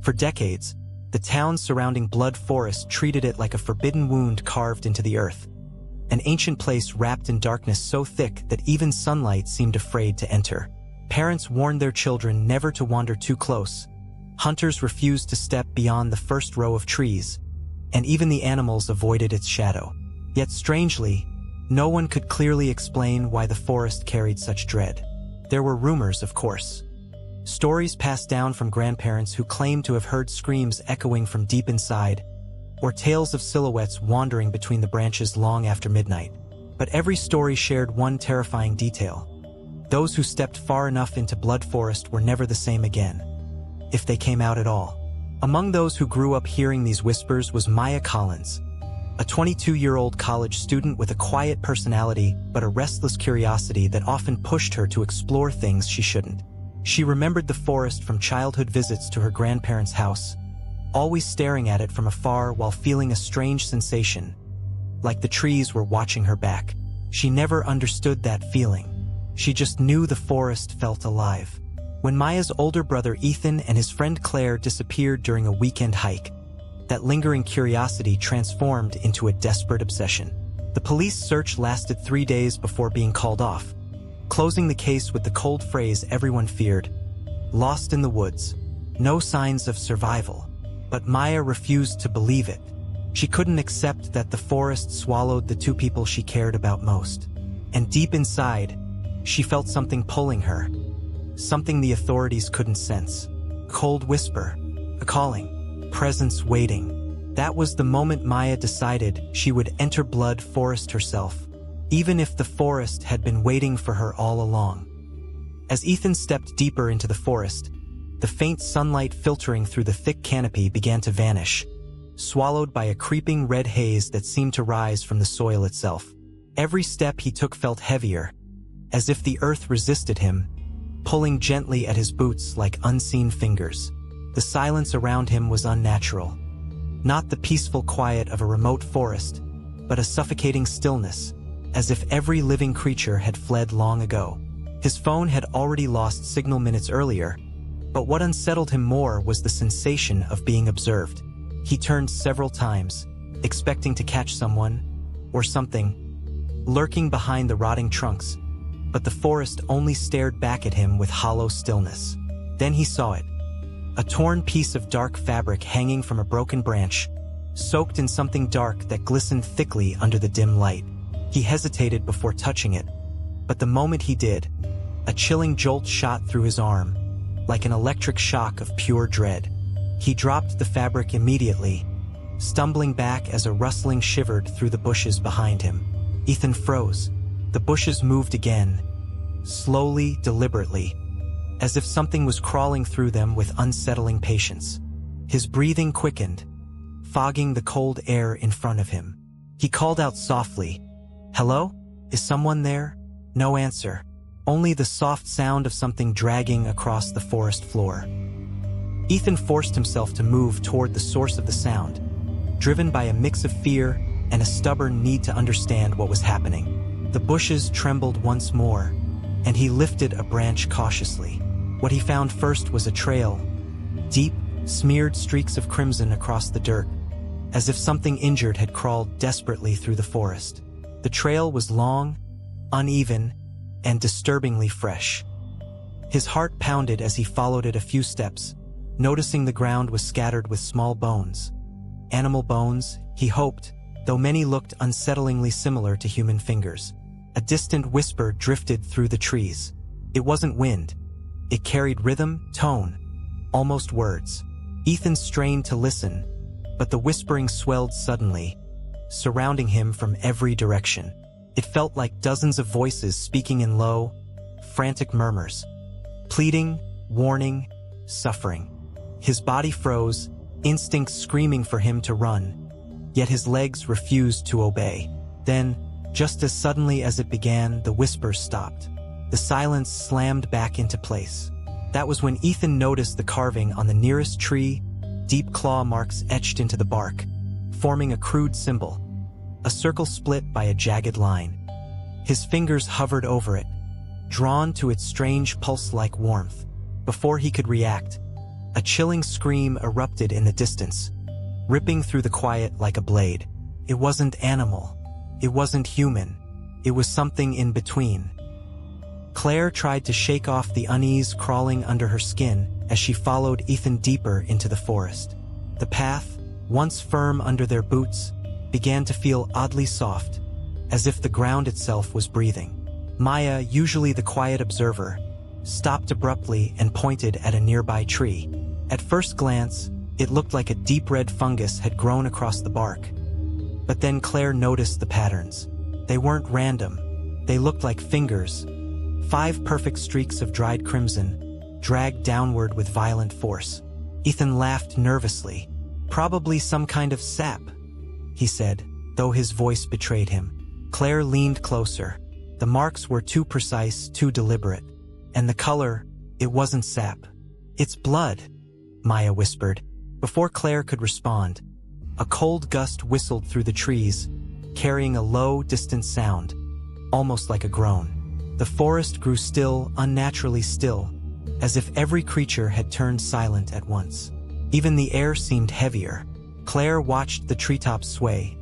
For decades, the towns surrounding Blood Forest treated it like a forbidden wound carved into the earth, an ancient place wrapped in darkness so thick that even sunlight seemed afraid to enter. Parents warned their children never to wander too close. Hunters refused to step beyond the first row of trees, and even the animals avoided its shadow. Yet strangely, no one could clearly explain why the forest carried such dread. There were rumors, of course. Stories passed down from grandparents who claimed to have heard screams echoing from deep inside, or tales of silhouettes wandering between the branches long after midnight. But every story shared one terrifying detail. Those who stepped far enough into Blood Forest were never the same again, if they came out at all. Among those who grew up hearing these whispers was Maya Collins, a 22-year-old college student with a quiet personality but a restless curiosity that often pushed her to explore things she shouldn't. She remembered the forest from childhood visits to her grandparents' house, always staring at it from afar while feeling a strange sensation, like the trees were watching her back. She never understood that feeling. She just knew the forest felt alive. When Maya's older brother Ethan and his friend Claire disappeared during a weekend hike, that lingering curiosity transformed into a desperate obsession. The police search lasted 3 days before being called off, closing the case with the cold phrase everyone feared: lost in the woods, no signs of survival. But Maya refused to believe it. She couldn't accept that the forest swallowed the two people she cared about most. And deep inside, she felt something pulling her, something the authorities couldn't sense. A cold whisper, a calling, presence waiting. That was the moment Maya decided she would enter Blood Forest herself, even if the forest had been waiting for her all along. As Ethan stepped deeper into the forest, the faint sunlight filtering through the thick canopy began to vanish, swallowed by a creeping red haze that seemed to rise from the soil itself. Every step he took felt heavier, as if the earth resisted him, pulling gently at his boots like unseen fingers. The silence around him was unnatural. Not the peaceful quiet of a remote forest, but a suffocating stillness, as if every living creature had fled long ago. His phone had already lost signal minutes earlier, but what unsettled him more was the sensation of being observed. He turned several times, expecting to catch someone, or something, lurking behind the rotting trunks, but the forest only stared back at him with hollow stillness. Then he saw it. A torn piece of dark fabric hanging from a broken branch, soaked in something dark that glistened thickly under the dim light. He hesitated before touching it, but the moment he did, a chilling jolt shot through his arm, like an electric shock of pure dread. He dropped the fabric immediately, stumbling back as a rustling shivered through the bushes behind him. Ethan froze. The bushes moved again, slowly, deliberately, as if something was crawling through them with unsettling patience. His breathing quickened, fogging the cold air in front of him. He called out softly, "Hello? Is someone there?" No answer. Only the soft sound of something dragging across the forest floor. Ethan forced himself to move toward the source of the sound, driven by a mix of fear and a stubborn need to understand what was happening. The bushes trembled once more, and he lifted a branch cautiously. What he found first was a trail, deep, smeared streaks of crimson across the dirt, as if something injured had crawled desperately through the forest. The trail was long, uneven, and disturbingly fresh. His heart pounded as he followed it a few steps, noticing the ground was scattered with small bones. Animal bones, he hoped, though many looked unsettlingly similar to human fingers. A distant whisper drifted through the trees. It wasn't wind. It carried rhythm, tone, almost words. Ethan strained to listen, but the whispering swelled suddenly, surrounding him from every direction. It felt like dozens of voices speaking in low, frantic murmurs, pleading, warning, suffering. His body froze, instincts screaming for him to run, yet his legs refused to obey. Then, just as suddenly as it began, the whispers stopped. The silence slammed back into place. That was when Ethan noticed the carving on the nearest tree, deep claw marks etched into the bark, forming a crude symbol, a circle split by a jagged line. His fingers hovered over it, drawn to its strange pulse-like warmth. Before he could react, A chilling scream erupted in the distance, ripping through the quiet like a blade. It wasn't animal. It wasn't human. It was something in between. Claire tried to shake off the unease crawling under her skin as she followed Ethan deeper into the forest. The path, once firm under their boots, began to feel oddly soft, as if the ground itself was breathing. Maya, usually the quiet observer, stopped abruptly and pointed at a nearby tree. At first glance, it looked like a deep red fungus had grown across the bark. But then Claire noticed the patterns. They weren't random. They looked like fingers. 5 perfect streaks of dried crimson, dragged downward with violent force. Ethan laughed nervously. "Probably some kind of sap," he said, though his voice betrayed him. Claire leaned closer. The marks were too precise, too deliberate. And the color, it wasn't sap. "It's blood," Maya whispered. Before Claire could respond, a cold gust whistled through the trees, carrying a low, distant sound, almost like a groan. The forest grew still, unnaturally still, as if every creature had turned silent at once. Even the air seemed heavier. Claire watched the treetops sway,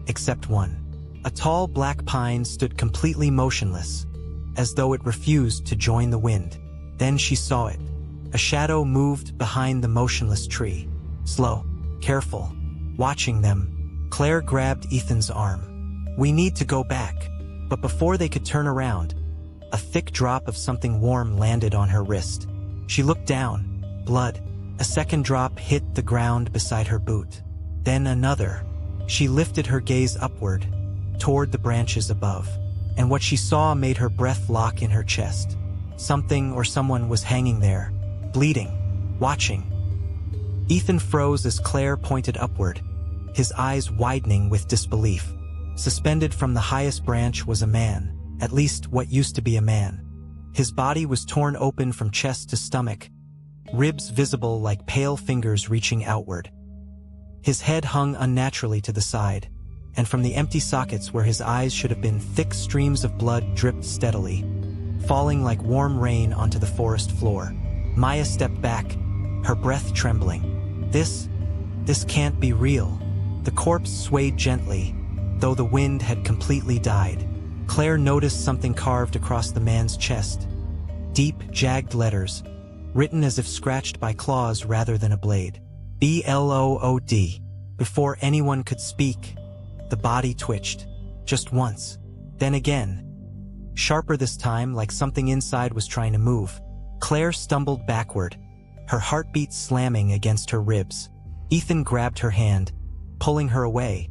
except one. A tall black pine stood completely motionless, as though it refused to join the wind. Then she saw it. A shadow moved behind the motionless tree. Slow, careful. Watching them, Claire grabbed Ethan's arm. "We need to go back." But before they could turn around, a thick drop of something warm landed on her wrist. She looked down. Blood. A second drop hit the ground beside her boot. Then another. She lifted her gaze upward, toward the branches above, and what she saw made her breath lock in her chest. Something or someone was hanging there, bleeding, watching. Ethan froze as Claire pointed upward, his eyes widening with disbelief. Suspended from the highest branch was a man, at least what used to be a man. His body was torn open from chest to stomach, ribs visible like pale fingers reaching outward. His head hung unnaturally to the side, and from the empty sockets where his eyes should have been, thick streams of blood dripped steadily, falling like warm rain onto the forest floor. Maya stepped back, her breath trembling. This can't be real. The corpse swayed gently, though the wind had completely died. Claire noticed something carved across the man's chest. Deep, jagged letters, written as if scratched by claws rather than a blade. "BLOOD." Before anyone could speak, the body twitched. Just once. Then again. Sharper this time, like something inside was trying to move. Claire stumbled backward, her heartbeat slamming against her ribs. Ethan grabbed her hand, pulling her away,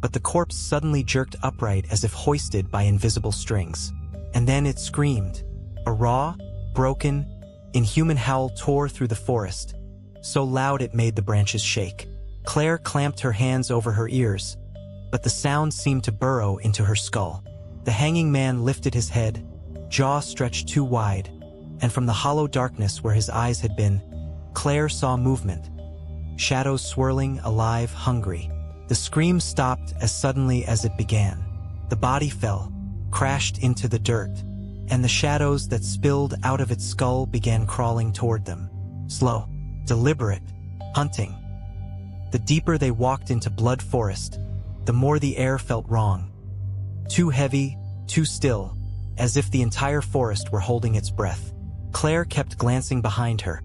but the corpse suddenly jerked upright as if hoisted by invisible strings. And then it screamed. A raw, broken, inhuman howl tore through the forest, so loud it made the branches shake. Claire clamped her hands over her ears, but the sound seemed to burrow into her skull. The hanging man lifted his head, jaw stretched too wide, and from the hollow darkness where his eyes had been, Claire saw movement. Shadows swirling, alive, hungry. The scream stopped as suddenly as it began. The body fell, crashed into the dirt, and the shadows that spilled out of its skull began crawling toward them. Slow, deliberate, hunting. The deeper they walked into Blood Forest, the more the air felt wrong. Too heavy, too still, as if the entire forest were holding its breath. Claire kept glancing behind her,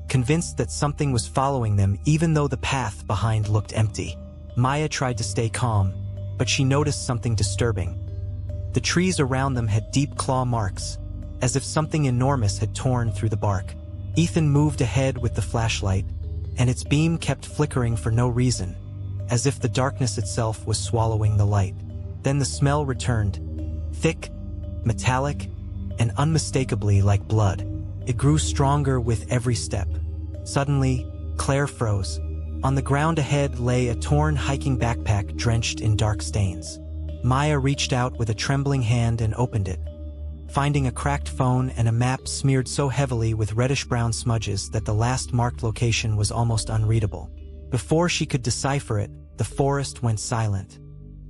convinced that something was following them even though the path behind looked empty. Maya tried to stay calm, but she noticed something disturbing. The trees around them had deep claw marks, as if something enormous had torn through the bark. Ethan moved ahead with the flashlight, and its beam kept flickering for no reason, as if the darkness itself was swallowing the light. Then the smell returned, thick, metallic, and unmistakably like blood. It grew stronger with every step. Suddenly, Claire froze. On the ground ahead lay a torn hiking backpack drenched in dark stains. Maya reached out with a trembling hand and opened it, finding a cracked phone and a map smeared so heavily with reddish-brown smudges that the last marked location was almost unreadable. Before she could decipher it, the forest went silent.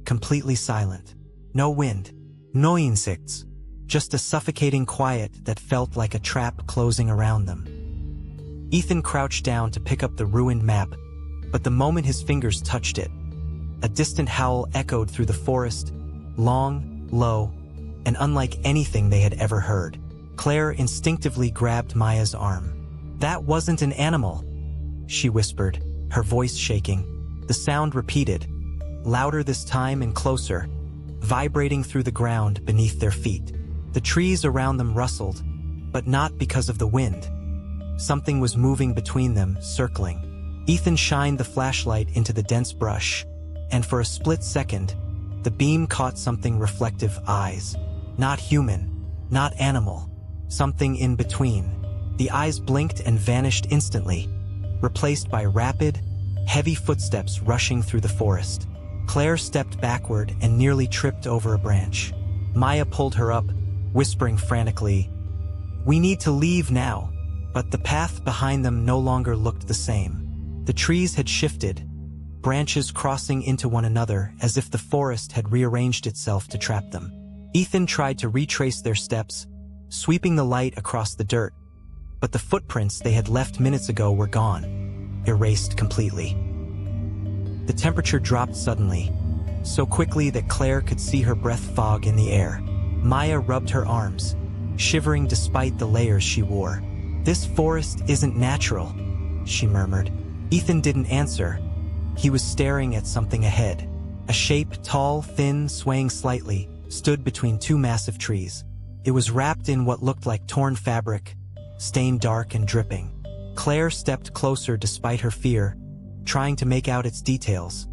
Completely silent. No wind. No insects. Just a suffocating quiet that felt like a trap closing around them. Ethan crouched down to pick up the ruined map, but the moment his fingers touched it, a distant howl echoed through the forest, long, low, and unlike anything they had ever heard. Claire instinctively grabbed Maya's arm. "That wasn't an animal," she whispered, her voice shaking. The sound repeated, louder this time and closer, vibrating through the ground beneath their feet. The trees around them rustled, but not because of the wind. Something was moving between them, circling. Ethan shined the flashlight into the dense brush, and for a split second, the beam caught something reflective eyes. Not human, not animal, something in between. The eyes blinked and vanished instantly, replaced by rapid, heavy footsteps rushing through the forest. Claire stepped backward and nearly tripped over a branch. Maya pulled her up, whispering frantically, "We need to leave now." But the path behind them no longer looked the same. The trees had shifted, branches crossing into one another as if the forest had rearranged itself to trap them. Ethan tried to retrace their steps, sweeping the light across the dirt, but the footprints they had left minutes ago were gone, erased completely. The temperature dropped suddenly, so quickly that Claire could see her breath fog in the air. Maya rubbed her arms, shivering despite the layers she wore. "This forest isn't natural," she murmured. Ethan didn't answer. He was staring at something ahead. A shape, tall, thin, swaying slightly, stood between two massive trees. It was wrapped in what looked like torn fabric, stained dark and dripping. Claire stepped closer despite her fear, trying to make out its details,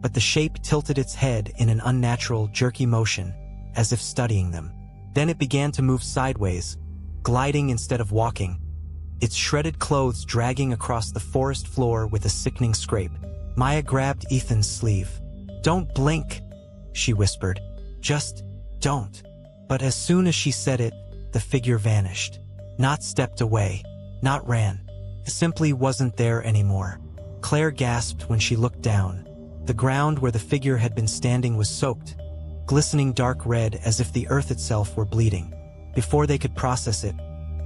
but the shape tilted its head in an unnatural, jerky motion, as if studying them. Then it began to move sideways, gliding instead of walking, its shredded clothes dragging across the forest floor with a sickening scrape. Maya grabbed Ethan's sleeve. "Don't blink," she whispered. "Just don't." But as soon as she said it, the figure vanished. Not stepped away, not ran. It simply wasn't there anymore. Claire gasped when she looked down. The ground where the figure had been standing was soaked, glistening dark red as if the earth itself were bleeding. Before they could process it,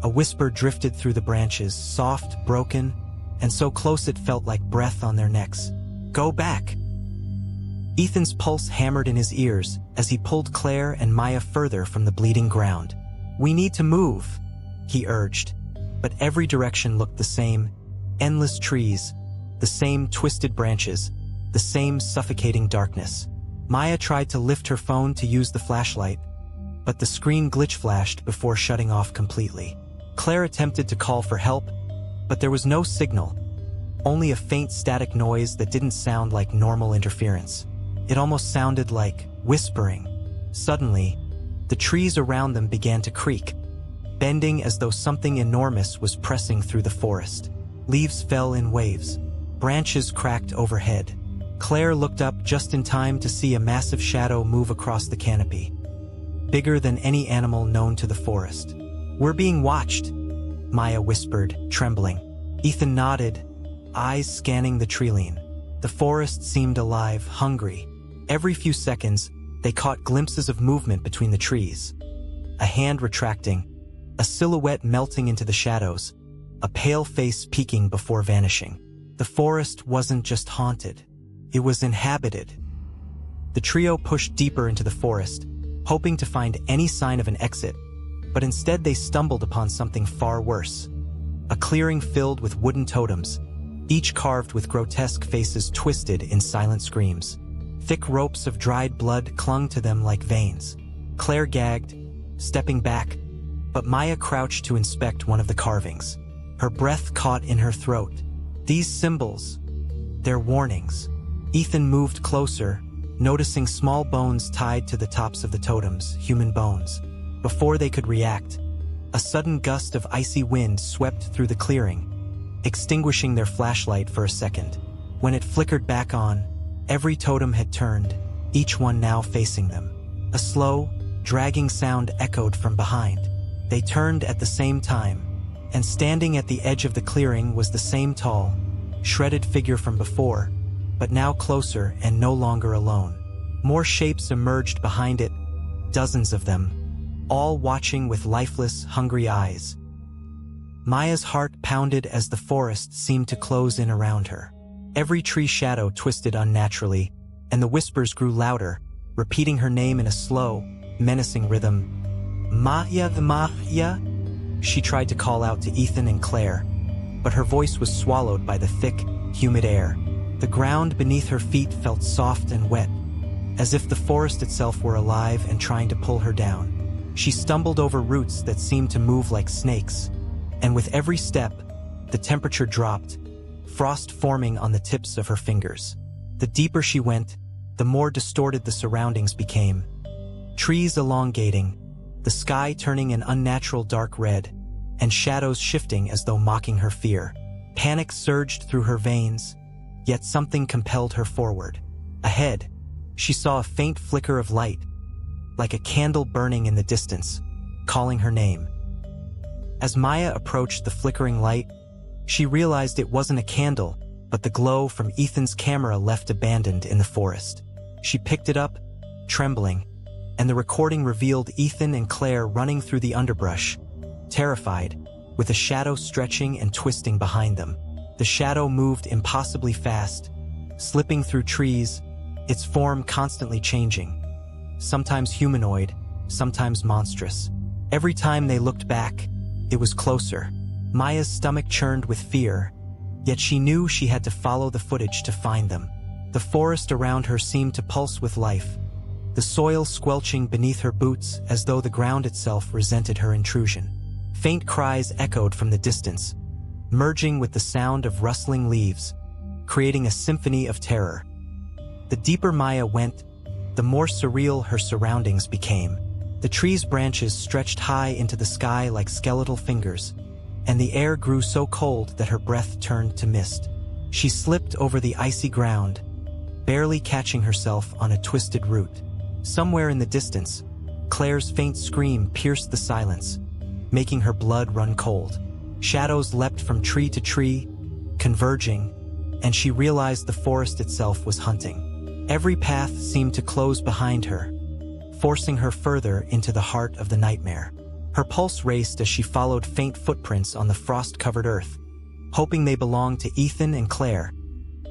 a whisper drifted through the branches, soft, broken, and so close it felt like breath on their necks. "Go back." Ethan's pulse hammered in his ears as he pulled Claire and Maya further from the bleeding ground. "We need to move," he urged, but every direction looked the same: endless trees, the same twisted branches, the same suffocating darkness. Maya tried to lift her phone to use the flashlight, but the screen glitch flashed before shutting off completely. Claire attempted to call for help, but there was no signal, only a faint static noise that didn't sound like normal interference. It almost sounded like whispering. Suddenly, the trees around them began to creak, bending as though something enormous was pressing through the forest. Leaves fell in waves. Branches cracked overhead. Claire looked up just in time to see a massive shadow move across the canopy, bigger than any animal known to the forest. "We're being watched," Maya whispered, trembling. Ethan nodded, eyes scanning the treeline. The forest seemed alive, hungry. Every few seconds, they caught glimpses of movement between the trees. A hand retracting, a silhouette melting into the shadows, a pale face peeking before vanishing. The forest wasn't just haunted, it was inhabited. The trio pushed deeper into the forest, hoping to find any sign of an exit, but instead they stumbled upon something far worse. A clearing filled with wooden totems, each carved with grotesque faces twisted in silent screams. Thick ropes of dried blood clung to them like veins. Claire gagged, stepping back, but Maya crouched to inspect one of the carvings. Her breath caught in her throat. These symbols, they're warnings. Ethan moved closer, noticing small bones tied to the tops of the totems, human bones. Before they could react, a sudden gust of icy wind swept through the clearing, extinguishing their flashlight for a second. When it flickered back on, every totem had turned, each one now facing them. A slow, dragging sound echoed from behind. They turned at the same time, and standing at the edge of the clearing was the same tall, shredded figure from before, but now closer and no longer alone. More shapes emerged behind it, dozens of them, all watching with lifeless, hungry eyes. Maya's heart pounded as the forest seemed to close in around her. Every tree shadow twisted unnaturally, and the whispers grew louder, repeating her name in a slow, menacing rhythm. Maya, Maya? She tried to call out to Ethan and Claire, but her voice was swallowed by the thick, humid air. The ground beneath her feet felt soft and wet, as if the forest itself were alive and trying to pull her down. She stumbled over roots that seemed to move like snakes, and with every step, the temperature dropped, frost forming on the tips of her fingers. The deeper she went, the more distorted the surroundings became. Trees elongating, the sky turning an unnatural dark red, and shadows shifting as though mocking her fear. Panic surged through her veins, yet something compelled her forward. Ahead, she saw a faint flicker of light, like a candle burning in the distance, calling her name. As Maya approached the flickering light, she realized it wasn't a candle, but the glow from Ethan's camera left abandoned in the forest. She picked it up, trembling, and the recording revealed Ethan and Claire running through the underbrush, terrified, with a shadow stretching and twisting behind them. The shadow moved impossibly fast, slipping through trees, its form constantly changing, sometimes humanoid, sometimes monstrous. Every time they looked back, it was closer. Maya's stomach churned with fear, yet she knew she had to follow the footage to find them. The forest around her seemed to pulse with life, the soil squelching beneath her boots as though the ground itself resented her intrusion. Faint cries echoed from the distance, merging with the sound of rustling leaves, creating a symphony of terror. The deeper Maya went, the more surreal her surroundings became. The tree's branches stretched high into the sky like skeletal fingers, and the air grew so cold that her breath turned to mist. She slipped over the icy ground, barely catching herself on a twisted root. Somewhere in the distance, Claire's faint scream pierced the silence, making her blood run cold. Shadows leapt from tree to tree, converging, and she realized the forest itself was hunting. Every path seemed to close behind her, forcing her further into the heart of the nightmare. Her pulse raced as she followed faint footprints on the frost-covered earth, hoping they belonged to Ethan and Claire,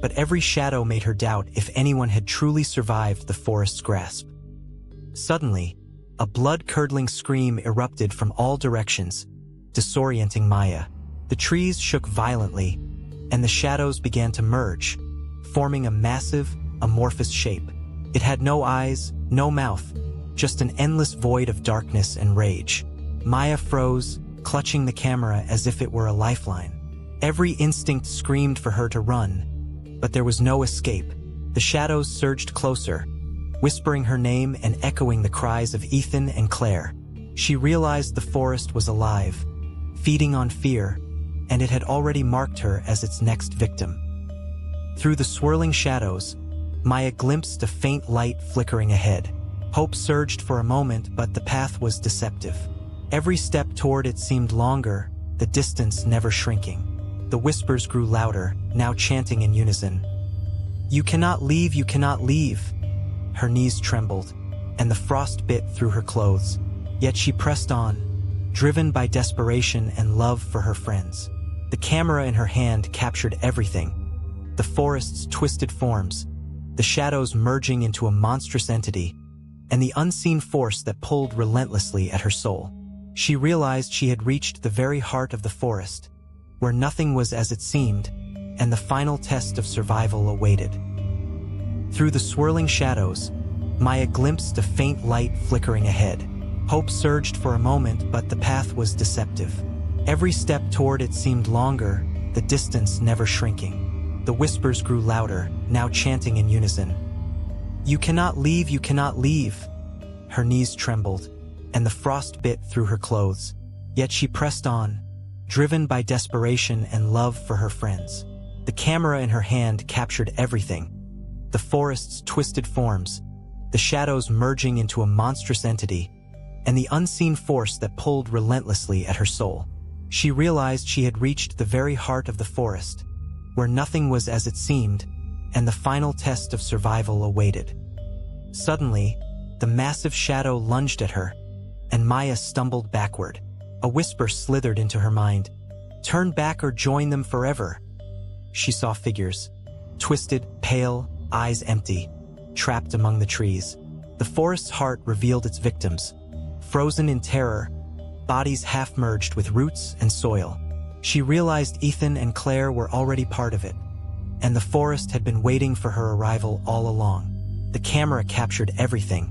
but every shadow made her doubt if anyone had truly survived the forest's grasp. Suddenly, a blood-curdling scream erupted from all directions, disorienting Maya. The trees shook violently, and the shadows began to merge, forming a massive, amorphous shape. It had no eyes, no mouth, just an endless void of darkness and rage. Maya froze, clutching the camera as if it were a lifeline. Every instinct screamed for her to run, but there was no escape. The shadows surged closer, whispering her name and echoing the cries of Ethan and Claire. She realized the forest was alive, feeding on fear, and it had already marked her as its next victim. Through the swirling shadows, Maya glimpsed a faint light flickering ahead. Hope surged for a moment, but the path was deceptive. Every step toward it seemed longer, the distance never shrinking. The whispers grew louder, now chanting in unison. "You cannot leave, you cannot leave." Her knees trembled, and the frost bit through her clothes. Yet she pressed on, driven by desperation and love for her friends. The camera in her hand captured everything: the forest's twisted forms, the shadows merging into a monstrous entity, and the unseen force that pulled relentlessly at her soul. She realized she had reached the very heart of the forest, where nothing was as it seemed, and the final test of survival awaited. Through the swirling shadows, Maya glimpsed a faint light flickering ahead. Hope surged for a moment, but the path was deceptive. Every step toward it seemed longer, the distance never shrinking. The whispers grew louder, now chanting in unison. "You cannot leave, you cannot leave." Her knees trembled, and the frost bit through her clothes. Yet she pressed on, driven by desperation and love for her friends. The camera in her hand captured everything: the forest's twisted forms, the shadows merging into a monstrous entity, and the unseen force that pulled relentlessly at her soul. She realized she had reached the very heart of the forest, where nothing was as it seemed, and the final test of survival awaited. Suddenly, the massive shadow lunged at her, and Maya stumbled backward. A whisper slithered into her mind. Turn back or join them forever. She saw figures, twisted, pale, eyes empty, trapped among the trees. The forest's heart revealed its victims, frozen in terror, bodies half-merged with roots and soil. She realized Ethan and Claire were already part of it, and the forest had been waiting for her arrival all along. The camera captured everything: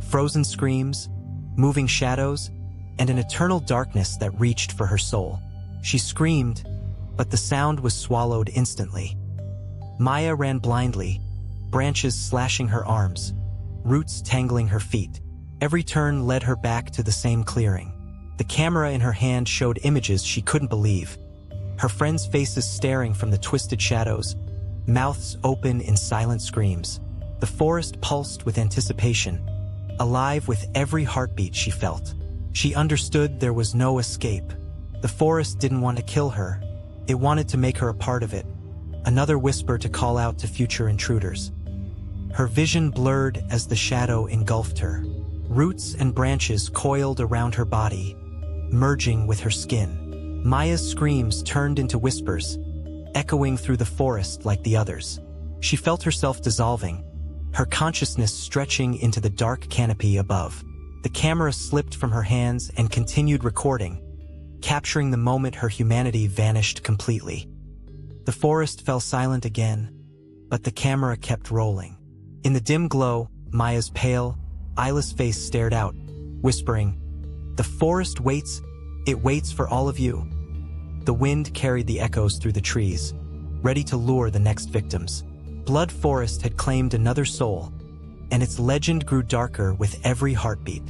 frozen screams, moving shadows, and an eternal darkness that reached for her soul. She screamed, but the sound was swallowed instantly. Maya ran blindly, branches slashing her arms, roots tangling her feet. Every turn led her back to the same clearing. The camera in her hand showed images she couldn't believe. Her friends' faces staring from the twisted shadows, mouths open in silent screams. The forest pulsed with anticipation, alive with every heartbeat she felt. She understood there was no escape. The forest didn't want to kill her. It wanted to make her a part of it, another whisper to call out to future intruders. Her vision blurred as the shadow engulfed her. Roots and branches coiled around her body, merging with her skin. Maya's screams turned into whispers, echoing through the forest like the others. She felt herself dissolving, her consciousness stretching into the dark canopy above. The camera slipped from her hands and continued recording, capturing the moment her humanity vanished completely. The forest fell silent again, but the camera kept rolling. In the dim glow, Maya's pale, eyeless face stared out, whispering, "The forest waits, it waits for all of you." The wind carried the echoes through the trees, ready to lure the next victims. Blood Forest had claimed another soul, and its legend grew darker with every heartbeat.